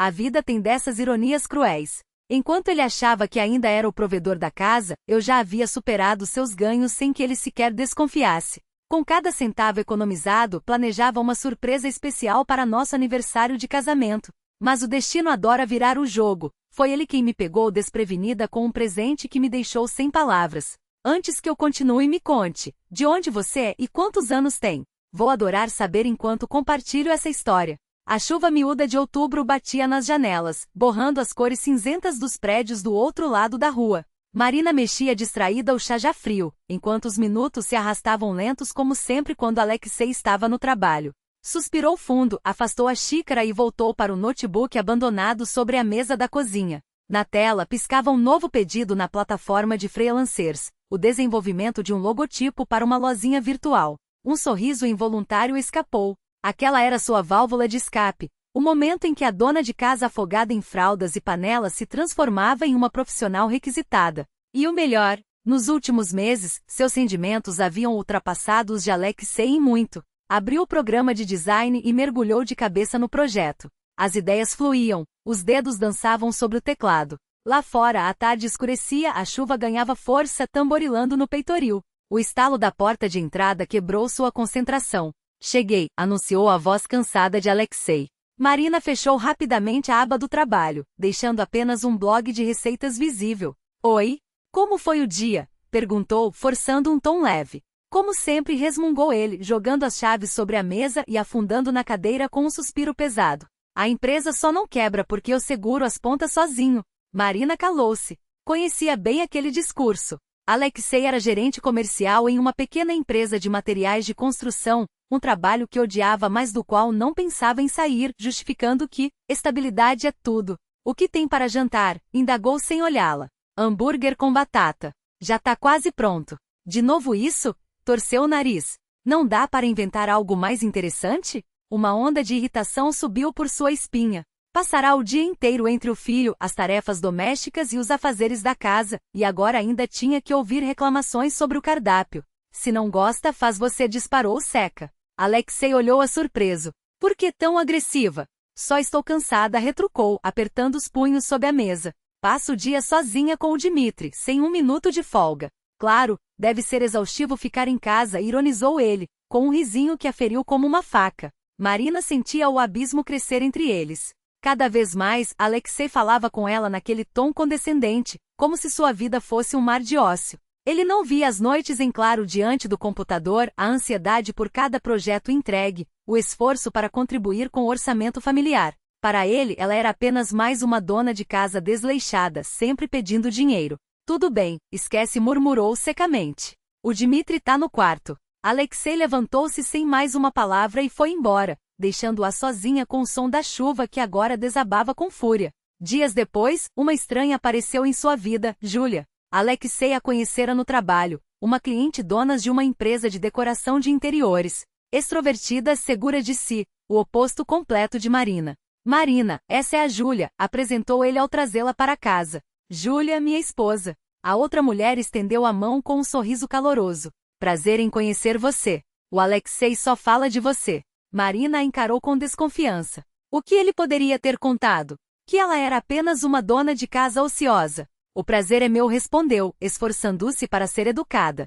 A vida tem dessas ironias cruéis. Enquanto ele achava que ainda era o provedor da casa, eu já havia superado seus ganhos sem que ele sequer desconfiasse. Com cada centavo economizado, planejava uma surpresa especial para nosso aniversário de casamento. Mas o destino adora virar o jogo. Foi ele quem me pegou desprevenida com um presente que me deixou sem palavras. Antes que eu continue, me conte. De onde você é e quantos anos tem? Vou adorar saber enquanto compartilho essa história. A chuva miúda de outubro batia nas janelas, borrando as cores cinzentas dos prédios do outro lado da rua. Marina mexia distraída o chá já frio, enquanto os minutos se arrastavam lentos como sempre quando Alexei estava no trabalho. Suspirou fundo, afastou a xícara e voltou para o notebook abandonado sobre a mesa da cozinha. Na tela piscava um novo pedido na plataforma de freelancers, o desenvolvimento de um logotipo para uma lojinha virtual. Um sorriso involuntário escapou. Aquela era sua válvula de escape, o momento em que a dona de casa afogada em fraldas e panelas se transformava em uma profissional requisitada. E o melhor, nos últimos meses, seus rendimentos haviam ultrapassado os de Alexei em muito. Abriu o programa de design e mergulhou de cabeça no projeto. As ideias fluíam, os dedos dançavam sobre o teclado. Lá fora a tarde escurecia, a chuva ganhava força tamborilando no peitoril. O estalo da porta de entrada quebrou sua concentração. Cheguei, anunciou a voz cansada de Alexei. Marina fechou rapidamente a aba do trabalho, deixando apenas um blog de receitas visível. Oi? Como foi o dia? Perguntou, forçando um tom leve. Como sempre, resmungou ele, jogando as chaves sobre a mesa e afundando na cadeira com um suspiro pesado. A empresa só não quebra porque eu seguro as pontas sozinho. Marina calou-se. Conhecia bem aquele discurso. Alexei era gerente comercial em uma pequena empresa de materiais de construção, um trabalho que odiava mas do qual não pensava em sair, justificando que estabilidade é tudo. O que tem para jantar? Indagou sem olhá-la. Hambúrguer com batata. Já tá quase pronto. De novo isso? Torceu o nariz. Não dá para inventar algo mais interessante? Uma onda de irritação subiu por sua espinha. Passará o dia inteiro entre o filho, as tarefas domésticas e os afazeres da casa, e agora ainda tinha que ouvir reclamações sobre o cardápio. Se não gosta, faz você, disparou seca. Alexei olhou-a surpreso. Por que tão agressiva? Só estou cansada, retrucou, apertando os punhos sob a mesa. Passo o dia sozinha com o Dmitri, sem um minuto de folga. Claro, deve ser exaustivo ficar em casa, ironizou ele, com um risinho que a feriu como uma faca. Marina sentia o abismo crescer entre eles. Cada vez mais, Alexei falava com ela naquele tom condescendente, como se sua vida fosse um mar de ócio. Ele não via as noites em claro diante do computador, a ansiedade por cada projeto entregue, o esforço para contribuir com o orçamento familiar. Para ele, ela era apenas mais uma dona de casa desleixada, sempre pedindo dinheiro. Tudo bem, esquece, murmurou secamente. O Dmitri tá no quarto. Alexei levantou-se sem mais uma palavra e foi embora, deixando-a sozinha com o som da chuva que agora desabava com fúria. Dias depois, uma estranha apareceu em sua vida, Júlia. Alexei a conhecera no trabalho, uma cliente dona de uma empresa de decoração de interiores. Extrovertida, segura de si, o oposto completo de Marina. Marina, essa é a Júlia, apresentou ele ao trazê-la para casa. Júlia, minha esposa. A outra mulher estendeu a mão com um sorriso caloroso. Prazer em conhecer você. O Alexei só fala de você. Marina a encarou com desconfiança. O que ele poderia ter contado? Que ela era apenas uma dona de casa ociosa. O prazer é meu, respondeu, esforçando-se para ser educada.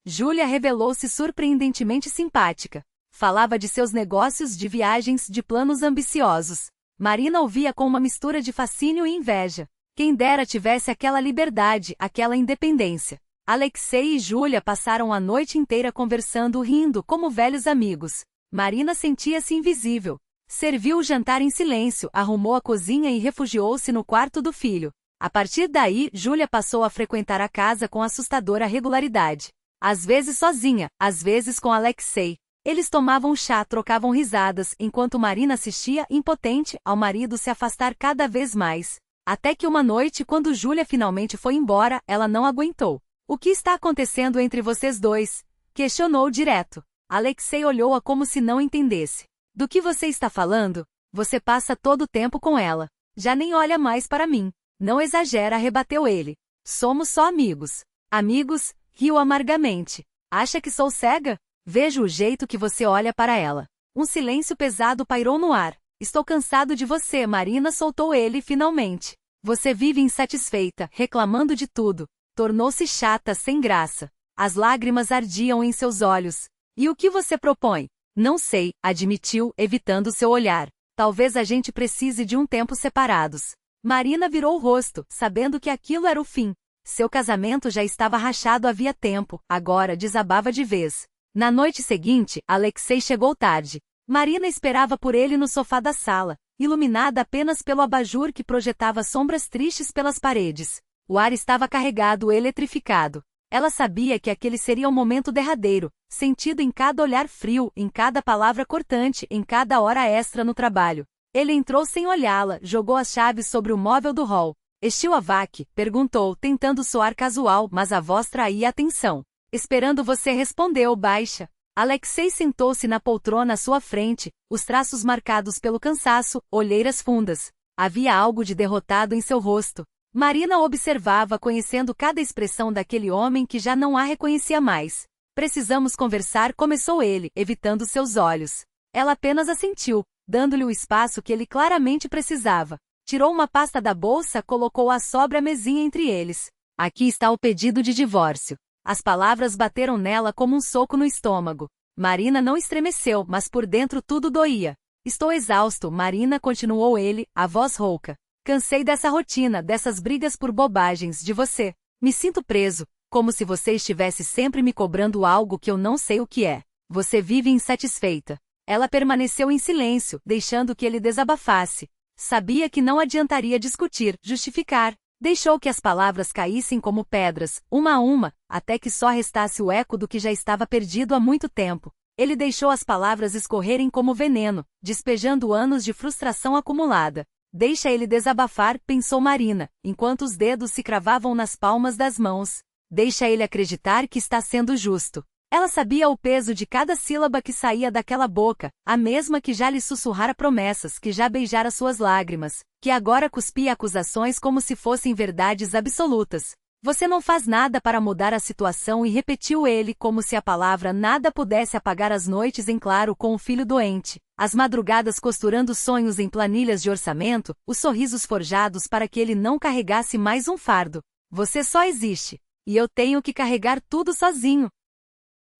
Júlia revelou-se surpreendentemente simpática. Falava de seus negócios, de viagens, de planos ambiciosos. Marina ouvia com uma mistura de fascínio e inveja. Quem dera tivesse aquela liberdade, aquela independência. Alexei e Júlia passaram a noite inteira conversando, rindo como velhos amigos. Marina sentia-se invisível. Serviu o jantar em silêncio, arrumou a cozinha e refugiou-se no quarto do filho. A partir daí, Júlia passou a frequentar a casa com assustadora regularidade. Às vezes sozinha, às vezes com Alexei. Eles tomavam chá, trocavam risadas, enquanto Marina assistia, impotente, ao marido se afastar cada vez mais. Até que uma noite, quando Júlia finalmente foi embora, ela não aguentou. O que está acontecendo entre vocês dois? Questionou direto. Alexei olhou-a como se não entendesse. Do que você está falando? Você passa todo o tempo com ela. Já nem olha mais para mim. Não exagera, rebateu ele. Somos só amigos. Amigos? Riu amargamente. Acha que sou cega? Vejo o jeito que você olha para ela. Um silêncio pesado pairou no ar. Estou cansado de você, Marina, soltou ele finalmente. Você vive insatisfeita, reclamando de tudo. Tornou-se chata, sem graça. As lágrimas ardiam em seus olhos. E o que você propõe? Não sei, admitiu, evitando seu olhar. Talvez a gente precise de um tempo separados. Marina virou o rosto, sabendo que aquilo era o fim. Seu casamento já estava rachado havia tempo, agora desabava de vez. Na noite seguinte, Alexei chegou tarde. Marina esperava por ele no sofá da sala, iluminada apenas pelo abajur que projetava sombras tristes pelas paredes. O ar estava carregado, eletrificado. Ela sabia que aquele seria o momento derradeiro, sentido em cada olhar frio, em cada palavra cortante, em cada hora extra no trabalho. Ele entrou sem olhá-la, jogou as chaves sobre o móvel do hall. Estiu a vaque? Perguntou, tentando soar casual, mas a voz traía atenção. Esperando você, respondeu, baixa. Alexei sentou-se na poltrona à sua frente, os traços marcados pelo cansaço, olheiras fundas. Havia algo de derrotado em seu rosto. Marina observava, conhecendo cada expressão daquele homem que já não a reconhecia mais. Precisamos conversar, começou ele, evitando seus olhos. Ela apenas assentiu, dando-lhe o espaço que ele claramente precisava. Tirou uma pasta da bolsa, colocou-a sobre a mesinha entre eles. Aqui está o pedido de divórcio. As palavras bateram nela como um soco no estômago. Marina não estremeceu, mas por dentro tudo doía. Estou exausto, Marina, continuou ele, a voz rouca. Cansei dessa rotina, dessas brigas por bobagens, de você. Me sinto preso, como se você estivesse sempre me cobrando algo que eu não sei o que é. Você vive insatisfeita. Ela permaneceu em silêncio, deixando que ele desabafasse. Sabia que não adiantaria discutir, justificar. Deixou que as palavras caíssem como pedras, uma a uma, até que só restasse o eco do que já estava perdido há muito tempo. Ele deixou as palavras escorrerem como veneno, despejando anos de frustração acumulada. Deixa ele desabafar, pensou Marina, enquanto os dedos se cravavam nas palmas das mãos. Deixa ele acreditar que está sendo justo. Ela sabia o peso de cada sílaba que saía daquela boca, a mesma que já lhe sussurrara promessas, que já beijara suas lágrimas, que agora cuspia acusações como se fossem verdades absolutas. Você não faz nada para mudar a situação, e repetiu ele como se a palavra nada pudesse apagar as noites em claro com o filho doente, as madrugadas costurando sonhos em planilhas de orçamento, os sorrisos forjados para que ele não carregasse mais um fardo. Você só existe. E eu tenho que carregar tudo sozinho.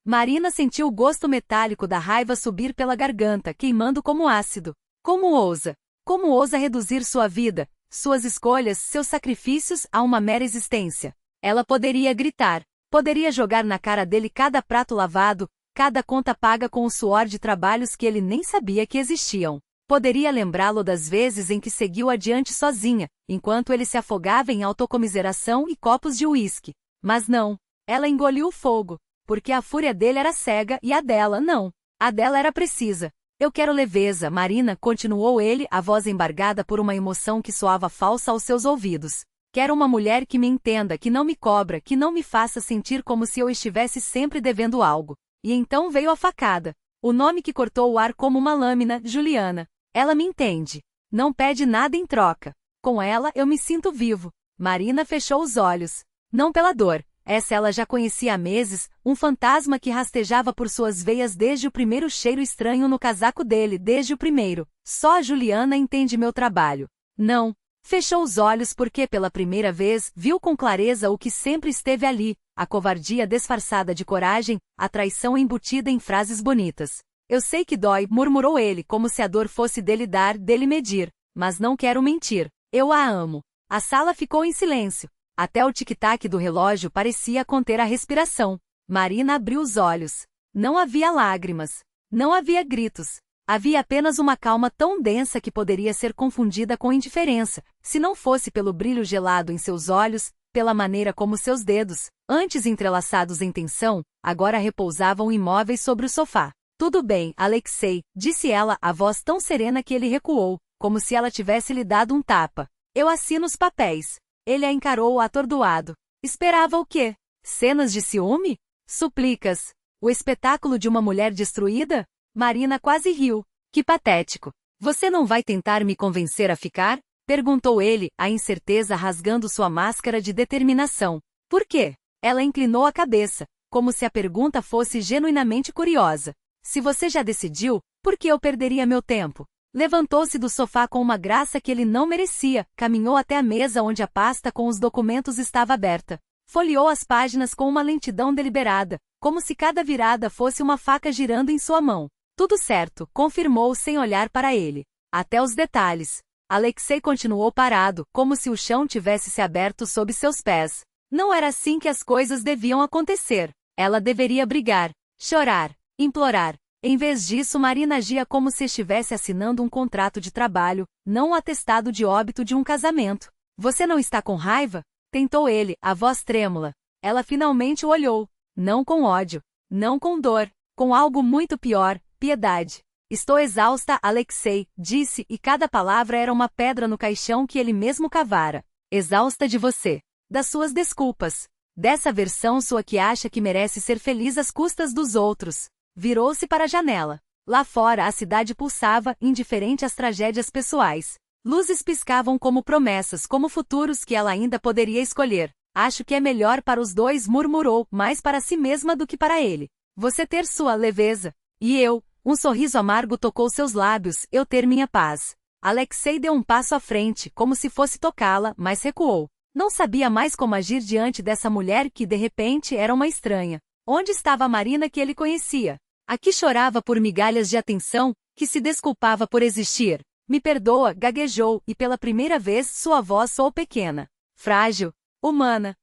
Marina sentiu o gosto metálico da raiva subir pela garganta, queimando como ácido. Como ousa? Como ousa reduzir sua vida, suas escolhas, seus sacrifícios a uma mera existência? Ela poderia gritar, poderia jogar na cara dele cada prato lavado, cada conta paga com o suor de trabalhos que ele nem sabia que existiam. Poderia lembrá-lo das vezes em que seguiu adiante sozinha, enquanto ele se afogava em autocomiseração e copos de uísque. Mas não. Ela engoliu o fogo. Porque a fúria dele era cega e a dela não. A dela era precisa. Eu quero leveza, Marina, continuou ele, a voz embargada por uma emoção que soava falsa aos seus ouvidos. Quero uma mulher que me entenda, que não me cobra, que não me faça sentir como se eu estivesse sempre devendo algo. E então veio a facada. O nome que cortou o ar como uma lâmina, Juliana. Ela me entende. Não pede nada em troca. Com ela eu me sinto vivo. Marina fechou os olhos. Não pela dor. Essa ela já conhecia há meses, um fantasma que rastejava por suas veias desde o primeiro cheiro estranho no casaco dele, desde o primeiro. Só a Juliana entende meu trabalho. Não. Fechou os olhos porque pela primeira vez viu com clareza o que sempre esteve ali, a covardia disfarçada de coragem, a traição embutida em frases bonitas. Eu sei que dói, murmurou ele, como se a dor fosse dele dar, dele medir. Mas não quero mentir. Eu a amo. A sala ficou em silêncio. Até o tic-tac do relógio parecia conter a respiração. Marina abriu os olhos. Não havia lágrimas. Não havia gritos. Havia apenas uma calma tão densa que poderia ser confundida com indiferença, se não fosse pelo brilho gelado em seus olhos, pela maneira como seus dedos, antes entrelaçados em tensão, agora repousavam imóveis sobre o sofá. Tudo bem, Alexei, disse ela, a voz tão serena que ele recuou, como se ela tivesse lhe dado um tapa. Eu assino os papéis. Ele a encarou atordoado. Esperava o quê? Cenas de ciúme? Suplicas? O espetáculo de uma mulher destruída? Marina quase riu. Que patético. Você não vai tentar me convencer a ficar? Perguntou ele, a incerteza rasgando sua máscara de determinação. Por quê? Ela inclinou a cabeça, como se a pergunta fosse genuinamente curiosa. Se você já decidiu, por que eu perderia meu tempo? Levantou-se do sofá com uma graça que ele não merecia, caminhou até a mesa onde a pasta com os documentos estava aberta. Folheou as páginas com uma lentidão deliberada, como se cada virada fosse uma faca girando em sua mão. Tudo certo, confirmou sem olhar para ele. Até os detalhes. Alexei continuou parado, como se o chão tivesse se aberto sob seus pés. Não era assim que as coisas deviam acontecer. Ela deveria brigar, chorar, implorar. Em vez disso, Marina agia como se estivesse assinando um contrato de trabalho, não um atestado de óbito de um casamento. Você não está com raiva? Tentou ele, a voz trêmula. Ela finalmente o olhou. Não com ódio. Não com dor. Com algo muito pior, piedade. Estou exausta, Alexei, disse, e cada palavra era uma pedra no caixão que ele mesmo cavara. Exausta de você. Das suas desculpas. Dessa versão sua que acha que merece ser feliz às custas dos outros. Virou-se para a janela. Lá fora a cidade pulsava, indiferente às tragédias pessoais. Luzes piscavam como promessas, como futuros que ela ainda poderia escolher. Acho que é melhor para os dois, murmurou, mais para si mesma do que para ele. Você ter sua leveza. E eu, um sorriso amargo tocou seus lábios, eu ter minha paz. Alexei deu um passo à frente, como se fosse tocá-la, mas recuou. Não sabia mais como agir diante dessa mulher que, de repente, era uma estranha. Onde estava a Marina que ele conhecia? A que chorava por migalhas de atenção, que se desculpava por existir. Me perdoa, gaguejou, e pela primeira vez sua voz soou pequena. Frágil. Humana.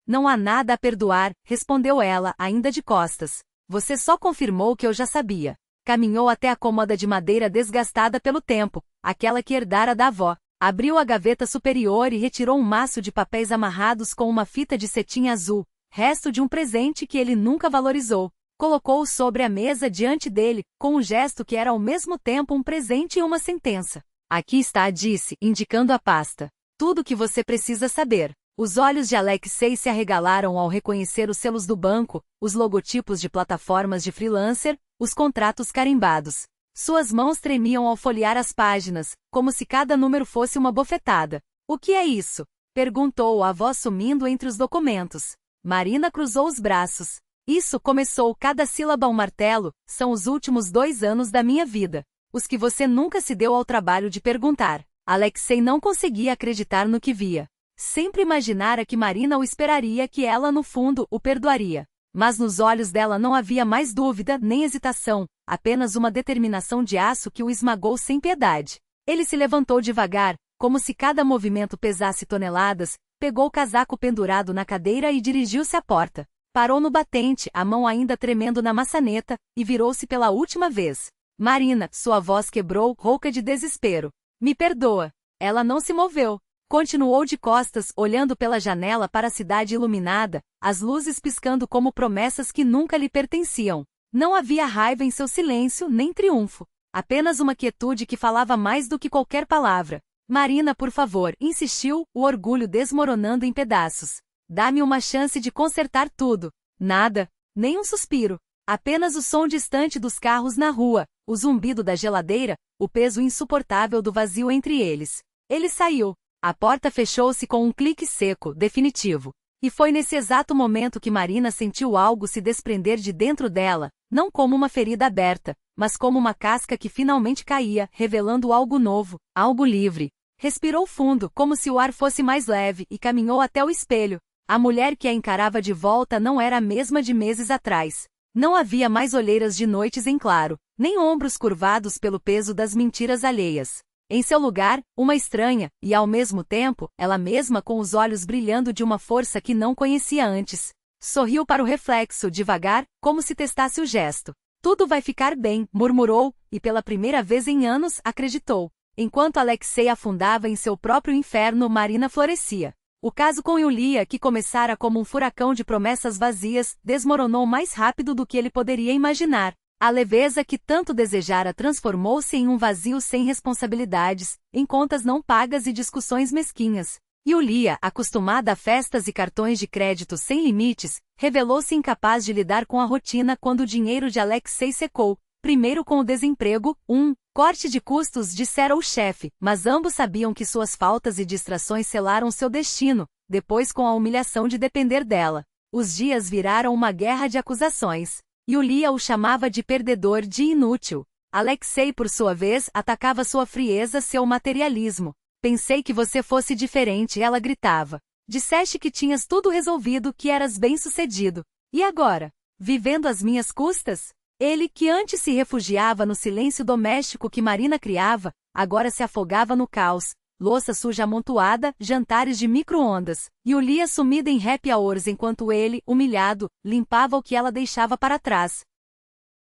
Não há nada a perdoar, respondeu ela, ainda de costas. Você só confirmou o que eu já sabia. Caminhou até a cômoda de madeira desgastada pelo tempo, aquela que herdara da avó. Abriu a gaveta superior e retirou um maço de papéis amarrados com uma fita de cetim azul. Resto de um presente que ele nunca valorizou. Colocou-o sobre a mesa diante dele, com um gesto que era ao mesmo tempo um presente e uma sentença. Aqui está, disse, indicando a pasta. Tudo o que você precisa saber. Os olhos de Alexei se arregalaram ao reconhecer os selos do banco, os logotipos de plataformas de freelancer, os contratos carimbados. Suas mãos tremiam ao folhear as páginas, como se cada número fosse uma bofetada. O que é isso? Perguntou a voz sumindo entre os documentos. Marina cruzou os braços. Isso, começou, cada sílaba um martelo, são os últimos 2 anos da minha vida. Os que você nunca se deu ao trabalho de perguntar. Alexei não conseguia acreditar no que via. Sempre imaginara que Marina o esperaria, que ela, no fundo, o perdoaria. Mas nos olhos dela não havia mais dúvida, nem hesitação, apenas uma determinação de aço que o esmagou sem piedade. Ele se levantou devagar, como se cada movimento pesasse toneladas, pegou o casaco pendurado na cadeira e dirigiu-se à porta. Parou no batente, a mão ainda tremendo na maçaneta, e virou-se pela última vez. Marina, sua voz quebrou, rouca de desespero. Me perdoa. Ela não se moveu. Continuou de costas, olhando pela janela para a cidade iluminada, as luzes piscando como promessas que nunca lhe pertenciam. Não havia raiva em seu silêncio, nem triunfo. Apenas uma quietude que falava mais do que qualquer palavra. Marina, por favor, insistiu, o orgulho desmoronando em pedaços. Dá-me uma chance de consertar tudo. Nada. Nem um suspiro. Apenas o som distante dos carros na rua, o zumbido da geladeira, o peso insuportável do vazio entre eles. Ele saiu. A porta fechou-se com um clique seco, definitivo. E foi nesse exato momento que Marina sentiu algo se desprender de dentro dela, não como uma ferida aberta, mas como uma casca que finalmente caía, revelando algo novo, algo livre. Respirou fundo, como se o ar fosse mais leve, e caminhou até o espelho. A mulher que a encarava de volta não era a mesma de meses atrás. Não havia mais olheiras de noites em claro, nem ombros curvados pelo peso das mentiras alheias. Em seu lugar, uma estranha, e ao mesmo tempo, ela mesma com os olhos brilhando de uma força que não conhecia antes. Sorriu para o reflexo, devagar, como se testasse o gesto. Tudo vai ficar bem, murmurou, e pela primeira vez em anos, acreditou. Enquanto Alexei afundava em seu próprio inferno, Marina florescia. O caso com Yulia, que começara como um furacão de promessas vazias, desmoronou mais rápido do que ele poderia imaginar. A leveza que tanto desejara transformou-se em um vazio sem responsabilidades, em contas não pagas e discussões mesquinhas. Yulia, acostumada a festas e cartões de crédito sem limites, revelou-se incapaz de lidar com a rotina quando o dinheiro de Alexei secou. Primeiro com o desemprego, corte de custos, dissera o chefe, mas ambos sabiam que suas faltas e distrações selaram seu destino, depois com a humilhação de depender dela. Os dias viraram uma guerra de acusações. Yulia o chamava de perdedor, de inútil. Alexei, por sua vez, atacava sua frieza, seu materialismo. Pensei que você fosse diferente, ela gritava. Disseste que tinhas tudo resolvido, que eras bem-sucedido. E agora? Vivendo às minhas custas? Ele, que antes se refugiava no silêncio doméstico que Marina criava, agora se afogava no caos. Louça suja amontoada, jantares de micro-ondas. Yulia sumida em happy hours enquanto ele, humilhado, limpava o que ela deixava para trás.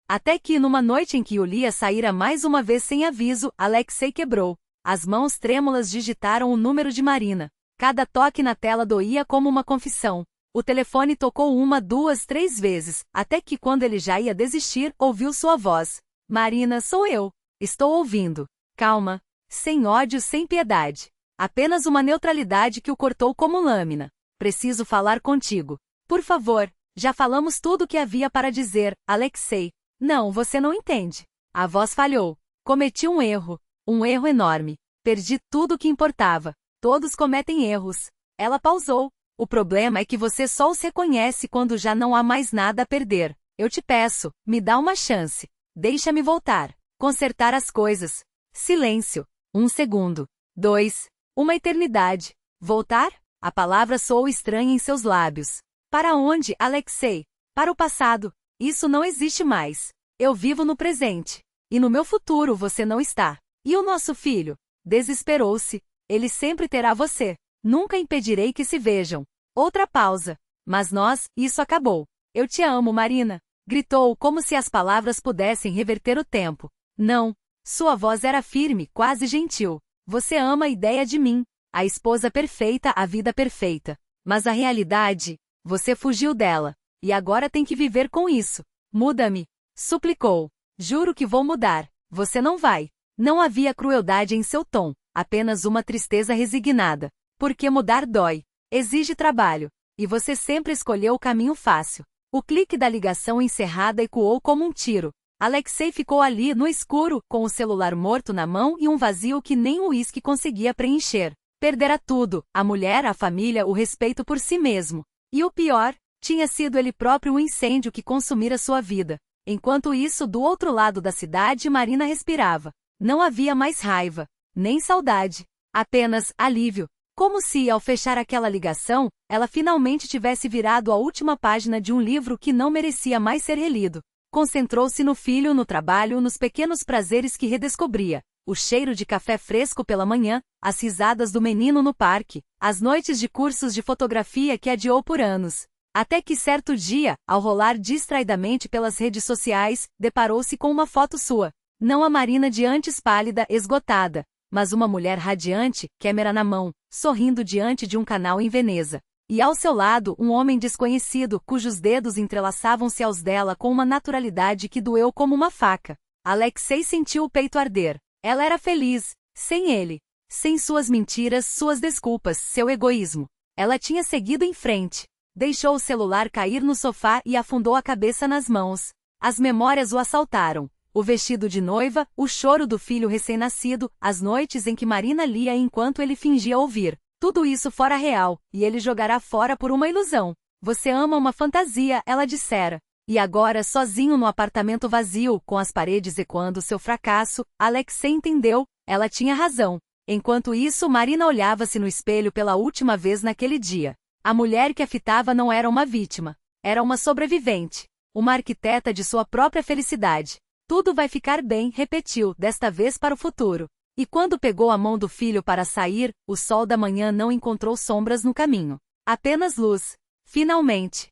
Até que, numa noite em que Yulia saíra mais uma vez sem aviso, Alexei quebrou. As mãos trêmulas digitaram o número de Marina. Cada toque na tela doía como uma confissão. O telefone tocou 1, 2, 3 vezes, até que quando ele já ia desistir, ouviu sua voz. Marina, sou eu. Estou ouvindo. Calma. Sem ódio, sem piedade. Apenas uma neutralidade que o cortou como lâmina. Preciso falar contigo. Por favor. Já falamos tudo o que havia para dizer, Alexei. Não, você não entende. A voz falhou. Cometi um erro. Um erro enorme. Perdi tudo o que importava. Todos cometem erros. Ela pausou. O problema é que você só os reconhece quando já não há mais nada a perder. Eu te peço, me dá uma chance. Deixa-me voltar. Consertar as coisas. Silêncio. 1 segundo. 2. Uma eternidade. Voltar? A palavra soou estranha em seus lábios. Para onde, Alexei? Para o passado. Isso não existe mais. Eu vivo no presente. E no meu futuro você não está. E o nosso filho? Desesperou-se. Ele sempre terá você. Nunca impedirei que se vejam. Outra pausa. Mas nós, isso acabou. Eu te amo, Marina. Gritou como se as palavras pudessem reverter o tempo. Não. Sua voz era firme, quase gentil. Você ama a ideia de mim. A esposa perfeita, a vida perfeita. Mas a realidade? Você fugiu dela. E agora tem que viver com isso. Muda-me. Suplicou. Juro que vou mudar. Você não vai. Não havia crueldade em seu tom. Apenas uma tristeza resignada. Porque mudar dói. Exige trabalho. E você sempre escolheu o caminho fácil. O clique da ligação encerrada ecoou como um tiro. Alexei ficou ali no escuro, com o celular morto na mão e um vazio que nem o uísque conseguia preencher. Perdera tudo, a mulher, a família, o respeito por si mesmo. E o pior, tinha sido ele próprio o incêndio que consumira sua vida. Enquanto isso, do outro lado da cidade, Marina respirava. Não havia mais raiva. Nem saudade. Apenas alívio. Como se, ao fechar aquela ligação, ela finalmente tivesse virado a última página de um livro que não merecia mais ser relido. Concentrou-se no filho, no trabalho, nos pequenos prazeres que redescobria. O cheiro de café fresco pela manhã, as risadas do menino no parque, as noites de cursos de fotografia que adiou por anos. Até que certo dia, ao rolar distraidamente pelas redes sociais, deparou-se com uma foto sua. Não a Marina de antes pálida, esgotada, mas uma mulher radiante, câmera na mão, sorrindo diante de um canal em Veneza. E ao seu lado, um homem desconhecido, cujos dedos entrelaçavam-se aos dela com uma naturalidade que doeu como uma faca. Alexei sentiu o peito arder. Ela era feliz, sem ele. Sem suas mentiras, suas desculpas, seu egoísmo. Ela tinha seguido em frente. Deixou o celular cair no sofá e afundou a cabeça nas mãos. As memórias o assaltaram. O vestido de noiva, o choro do filho recém-nascido, as noites em que Marina lia enquanto ele fingia ouvir. Tudo isso fora real, e ele jogará fora por uma ilusão. Você ama uma fantasia, ela dissera. E agora, sozinho no apartamento vazio, com as paredes ecoando seu fracasso, Alexei entendeu, ela tinha razão. Enquanto isso, Marina olhava-se no espelho pela última vez naquele dia. A mulher que a fitava não era uma vítima. Era uma sobrevivente. Uma arquiteta de sua própria felicidade. Tudo vai ficar bem, repetiu, desta vez para o futuro. E quando pegou a mão do filho para sair, o sol da manhã não encontrou sombras no caminho. Apenas luz. Finalmente.